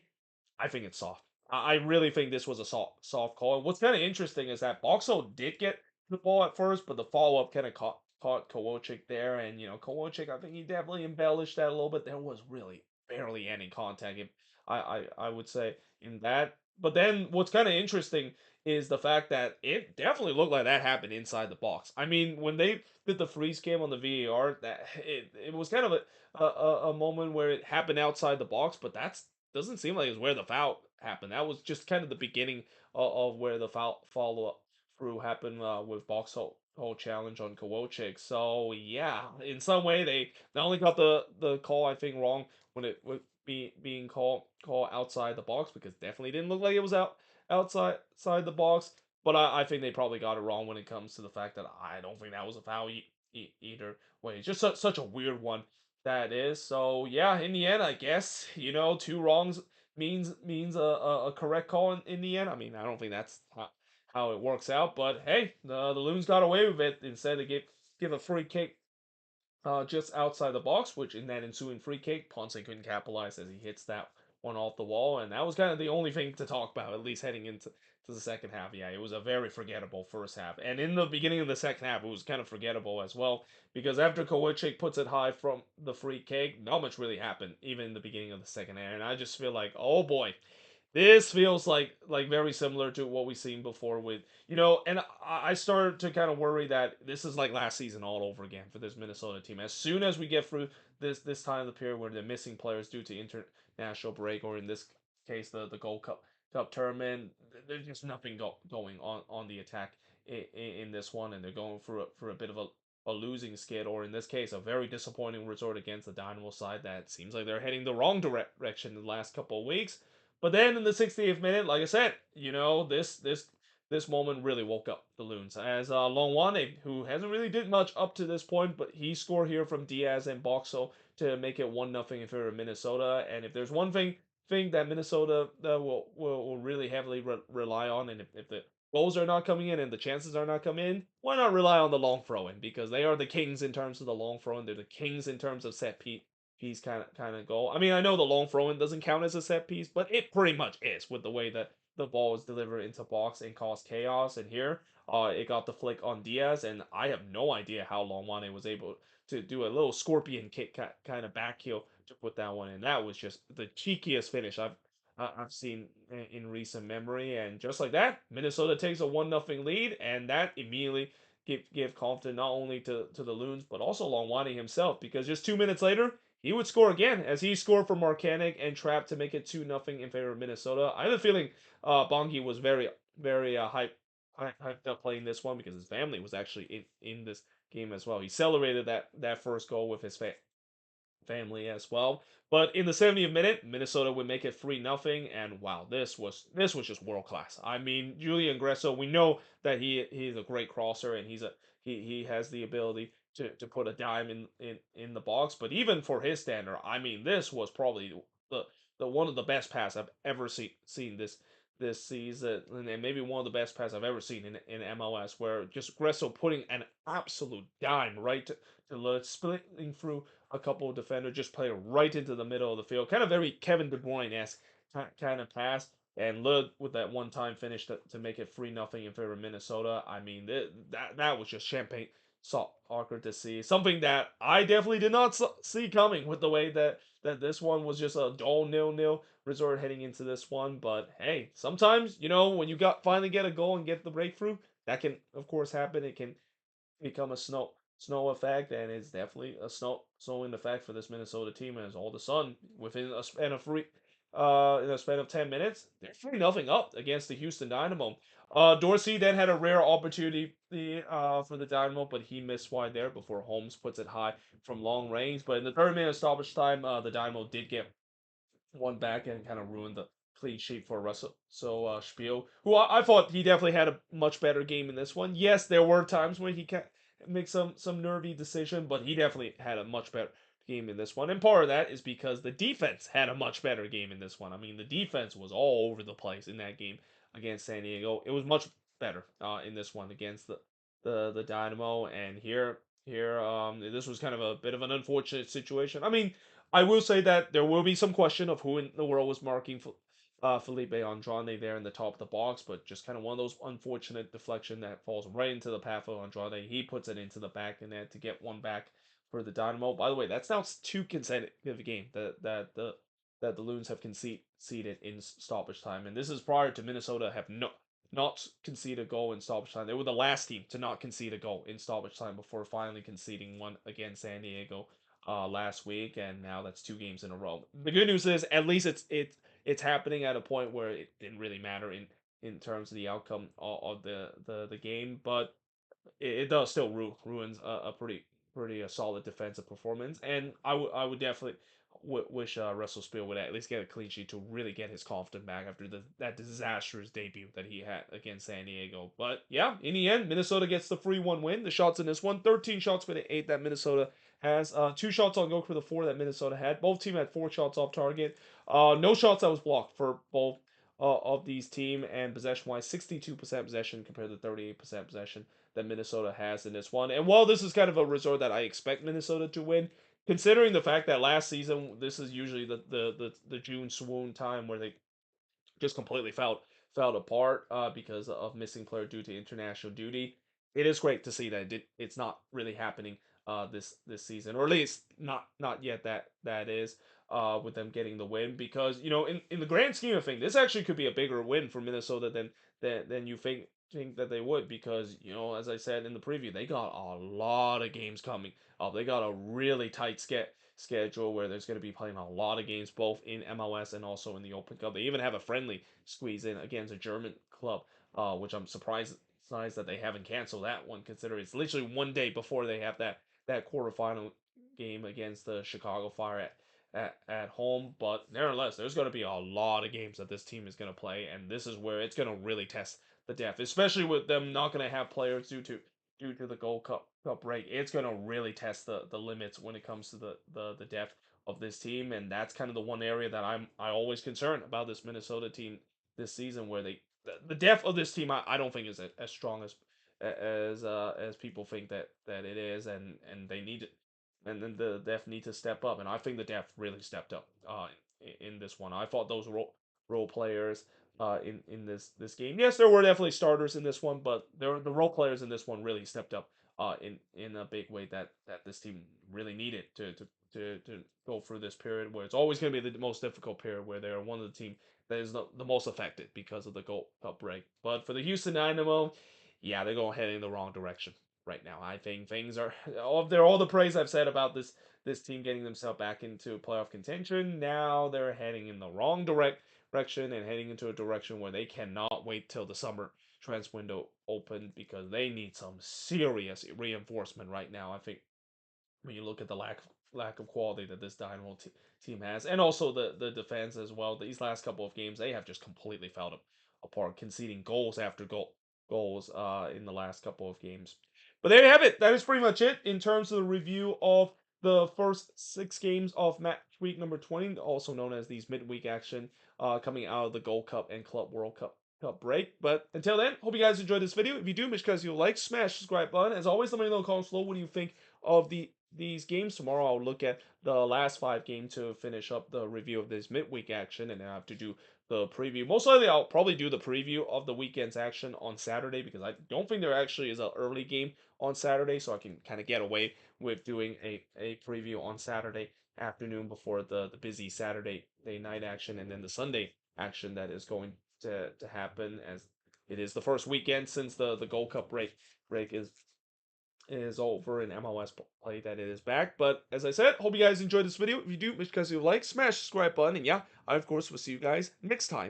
I think it's soft. I really think this was a soft call. And what's kind of interesting is that Boxall did get the ball at first, but the follow up kind of caught Kowalczyk there, and Kowalczyk, I think he definitely embellished that a little bit. There was really barely any contact. I would say in that. But then what's kind of interesting is the fact that it definitely looked like that happened inside the box. I mean, when they did the freeze cam on the VAR, that it was kind of a moment where it happened outside the box, but that's doesn't seem like it's where the foul happened. That was just kind of the beginning of where the follow up through happened with Box whole challenge on Kowalczyk. So yeah, in some way they not only got the call I think wrong when it was being called outside the box because definitely didn't look like it was outside the box. But I think they probably got it wrong when it comes to the fact that I don't think that was a foul either way. It's just such a weird one that is. So yeah, in the end, I guess two wrongs means a correct call in the end. I mean, I don't think that's how it works out, but hey, the Loons got away with it. Instead, they give a free kick just outside the box, which in that ensuing free kick, Ponce couldn't capitalize as he hits that one off the wall, and that was kind of the only thing to talk about, at least heading into the second half. Yeah, it was a very forgettable first half, and in the beginning of the second half, it was kind of forgettable as well because after Kowalczyk puts it high from the free kick, not much really happened, even in the beginning of the second half, and I just feel like, oh boy, this feels like very similar to what we've seen before with and I started to kind of worry that this is like last season all over again for this Minnesota team. As soon as we get through this time of the period where they're missing players due to international break, or in this case the Gold Cup tournament, there's just nothing going on the attack in this one, and they're going for a bit of a losing skid, or in this case, a very disappointing result against the Dynamo side that seems like they're heading the wrong direction in the last couple of weeks. But then in the 60th minute, like I said, this moment really woke up the Loons as Longwane, who hasn't really did much up to this point, but he scored here from Diaz and Boxall to make it 1-0 in favor of Minnesota. And if there's one thing that Minnesota will really heavily rely on, and if the goals are not coming in and the chances are not coming in, why not rely on the long throw in? Because they are the kings in terms of the long throw in. They're the kings in terms of set piece kind of goal. I mean, I know the long throw in doesn't count as a set piece, but it pretty much is with the way that the ball is delivered into box and caused chaos. And here, it got the flick on Diaz, and I have no idea how Longwane was able to do a little scorpion kick kind of back heel to put that one in. That was just the cheekiest finish I've seen in recent memory. And just like that, Minnesota takes a 1-0 lead, and that immediately give confidence not only to the Loons but also Longwane himself, because just 2 minutes later he would score again as he scored for Marcanic and Trapp to make it 2-0 in favor of Minnesota. I have a feeling Bongi was very hyped up playing this one because his family was actually in this game as well. He celebrated that first goal with his family as well. But in the 70th minute, Minnesota would make it 3-0, and wow, this was just world class. I mean, Julian Gresso, we know that he's a great crosser, and he has the ability to put a dime in the box. But even for his standard, I mean, this was probably the the one of the best pass I've ever seen this season, and maybe one of the best pass I've ever seen in MLS, where just Gresso putting an absolute dime right to Lod, splitting through a couple of defenders, just playing right into the middle of the field, kind of very Kevin De Bruyne esque kind of pass. And Lud with that one-time finish to make it 3-0 in favor of Minnesota. I mean, that was just champagne soccer to see. Something that I definitely did not see coming with the way that this one was just a dull 0-0 resort heading into this one. But hey, sometimes, when you finally get a goal and get the breakthrough, that can of course happen. It can become a snow effect, and it's definitely a snowing effect for this Minnesota team. As all of a sudden, within a span of in a span of 10 minutes, they're 3-0 up against the Houston Dynamo. Dorsey then had a rare opportunity for the Dynamo, but he missed wide there before Holmes puts it high from long range. But in the third minute stoppage time, the Dynamo did get one back and kind of ruined the clean sheet for Russell. So Spiel, who I thought he definitely had a much better game in this one. Yes, there were times when he can make some nervy decision, but he definitely had a much better game in this one. And part of that is because the defense had a much better game in this one. I mean, the defense was all over the place in that game against San Diego. It was much better in this one against the Dynamo. And here this was kind of a bit of an unfortunate situation. I mean, I will say that there will be some question of who in the world was marking Felipe Andrade there in the top of the box, but just kind of one of those unfortunate deflection that falls right into the path of Andrade. He puts it into the back of net to get one back for the Dynamo. By the way, that's now two consecutive games that the Loons have conceded in stoppage time, and this is prior to Minnesota have not conceded a goal in stoppage time. They were the last team to not concede a goal in stoppage time before finally conceding one against San Diego last week, and now that's 2 games in a row. The good news is at least it's happening at a point where it didn't really matter in terms of the outcome of the game, but it does still ruins a pretty solid defensive performance, and I would definitely wish Russell Spiel would at least get a clean sheet to really get his confidence back after that disastrous debut that he had against San Diego. But yeah, in the end, Minnesota gets the 3-1 win. The shots in this one, 13 shots for the 8 that Minnesota has, 2 shots on goal for the 4 that Minnesota had. Both teams had 4 shots off target. No shots that was blocked for both of these team, and possession wise, 62% possession compared to 38% possession that Minnesota has in this one. And while this is kind of a resort that I expect Minnesota to win, considering the fact that last season this is usually the June swoon time where they just completely fell apart because of missing player due to international duty. It is great to see that it's not really happening this season, or at least not yet that is with them getting the win, because in the grand scheme of things, this actually could be a bigger win for Minnesota than you think that they would, because as I said in the preview, they got a lot of games coming up. They got a really tight schedule where there's going to be playing a lot of games both in MLS and also in the Open Cup. They even have a friendly squeeze in against a German club, which I'm surprised that they haven't canceled that one, considering it's literally one day before they have that quarterfinal game against the Chicago Fire at home. But nevertheless, there's going to be a lot of games that this team is going to play, and this is where it's going to really test the depth, especially with them not going to have players due to the Gold Cup break. It's going to really test the limits when it comes to the depth of this team, and that's kind of the one area that I always concerned about this Minnesota team this season, where the depth of this team I don't think is as strong as people think that it is, and they need it, and then the depth need to step up, and I think the depth really stepped up in this one. I thought those role players in this game. Yes, there were definitely starters in this one, but the role players in this one really stepped up in a big way that this team really needed to go through this period, where it's always going to be the most difficult period, where they're one of the team that is the most affected because of the Gold Cup break. But for the Houston Dynamo, yeah, they're going heading in the wrong direction right now. I think things are all the praise I've said about this team getting themselves back into playoff contention. Now they're heading in the wrong direction, and heading into a direction where they cannot wait till the summer transfer window open, because they need some serious reinforcement right now. I think when you look at the lack of quality that this Dynamo team has, and also the defense as well. These last couple of games, they have just completely fell apart, conceding goals after goals in the last couple of games. But there you have it. That is pretty much it in terms of the review of the first 6 games of match week number 20, also known as these midweek action, coming out of the Gold Cup and Club World Cup break. But until then, hope you guys enjoyed this video. If you do, make sure you like, smash the subscribe button. As always, let me know in the comments below what do you think of these games. Tomorrow I'll look at the last 5 games to finish up the review of this midweek action, and then I have to do the preview. Most likely I'll probably do the preview of the weekend's action on Saturday, because I don't think there actually is an early game on Saturday, so I can kind of get away with doing a preview on Saturday afternoon before the busy Saturday night action, and then the Sunday action that is going to happen, as it is the first weekend since the Gold Cup break is over and MLS play that it is back. But as I said, hope you guys enjoyed this video. If you do, make sure you like, smash the subscribe button, and yeah, I of course will see you guys next time.